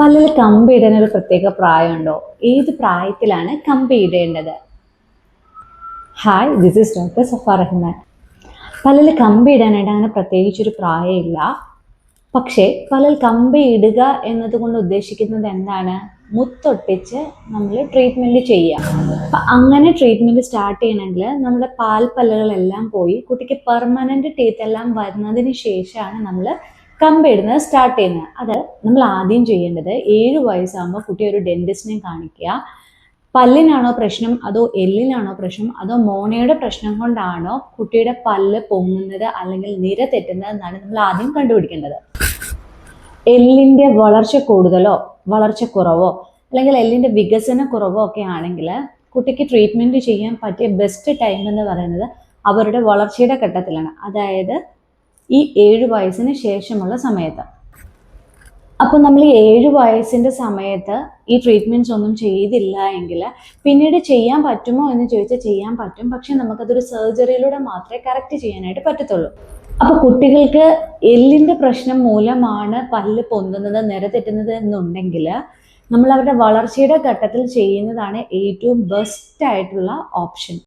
പല്ലിൽ കമ്പിയിടാൻ ഒരു പ്രത്യേക പ്രായമുണ്ടോ? ഏത് പ്രായത്തിലാണ് കമ്പിയിടേണ്ടത്? ഹായ്, ദിസ് ഈസ് ഡോക്ടർ സഫ റഹ്മാൻ. പല്ലിൽ കമ്പിയിടാനായിട്ട് അങ്ങനെ പ്രത്യേകിച്ചൊരു പ്രായമില്ല. പക്ഷേ പല്ലിൽ കമ്പിയിടുക എന്നതുകൊണ്ട് ഉദ്ദേശിക്കുന്നത് എന്താണ്? മുത്തൊട്ടിച്ച് നമ്മൾ ട്രീറ്റ്മെൻറ്റ് ചെയ്യുക. അപ്പം അങ്ങനെ ട്രീറ്റ്മെൻറ്റ് സ്റ്റാർട്ട് ചെയ്യണമെങ്കിൽ നമ്മുടെ പാൽപ്പല്ലുകളെല്ലാം പോയി കുട്ടിക്ക് പെർമനൻറ്റ് ടീത്ത് എല്ലാം വരുന്നതിന് ശേഷമാണ് നമ്മൾ കമ്പിയിടുന്നത് സ്റ്റാർട്ട് ചെയ്യുന്നത്. അത് നമ്മൾ ആദ്യം ചെയ്യേണ്ടത് 7 വയസ്സാകുമ്പോൾ കുട്ടി ഒരു ഡെൻറ്റിസ്റ്റിനെ കാണിക്കുക. പല്ലിനാണോ പ്രശ്നം, അതോ എല്ലിനാണോ പ്രശ്നം, അതോ മോണയുടെ പ്രശ്നം കൊണ്ടാണോ കുട്ടിയുടെ പല്ല് പൊങ്ങുന്നത് അല്ലെങ്കിൽ നിര തെറ്റുന്നത് എന്നാണ് നമ്മൾ ആദ്യം കണ്ടുപിടിക്കേണ്ടത്. എല്ലിൻ്റെ വളർച്ച കൂടുതലോ വളർച്ച കുറവോ അല്ലെങ്കിൽ എല്ലിൻ്റെ വികസന കുറവോ ഒക്കെ ആണെങ്കിൽ കുട്ടിക്ക് ട്രീറ്റ്മെൻറ്റ് ചെയ്യാൻ പറ്റിയ ബെസ്റ്റ് ടൈം എന്ന് പറയുന്നത് അവരുടെ വളർച്ചയുടെ ഘട്ടത്തിലാണ്, അതായത് ഈ 7 വയസ്സിന് ശേഷമുള്ള സമയത്ത്. അപ്പോൾ നമ്മൾ ഈ 7 വയസ്സിൻ്റെ സമയത്ത് ഈ ട്രീറ്റ്മെൻറ്റ്സ് ഒന്നും ചെയ്തില്ല എങ്കിൽ പിന്നീട് ചെയ്യാൻ പറ്റുമോ എന്ന് ചോദിച്ചാൽ ചെയ്യാൻ പറ്റും, പക്ഷെ നമുക്കതൊരു സർജറിയിലൂടെ മാത്രമേ കറക്റ്റ് ചെയ്യാനായിട്ട് പറ്റത്തുള്ളൂ. അപ്പോൾ കുട്ടികൾക്ക് എല്ലിൻ്റെ പ്രശ്നം മൂലമാണ് പല്ല് പൊന്തുന്നത്, നിര തെറ്റുന്നത് എന്നുണ്ടെങ്കിൽ നമ്മൾ അവരുടെ വളർച്ചയുടെ ഘട്ടത്തിൽ ചെയ്യുന്നതാണ് ഏറ്റവും ബെസ്റ്റ് ആയിട്ടുള്ള ഓപ്ഷൻ.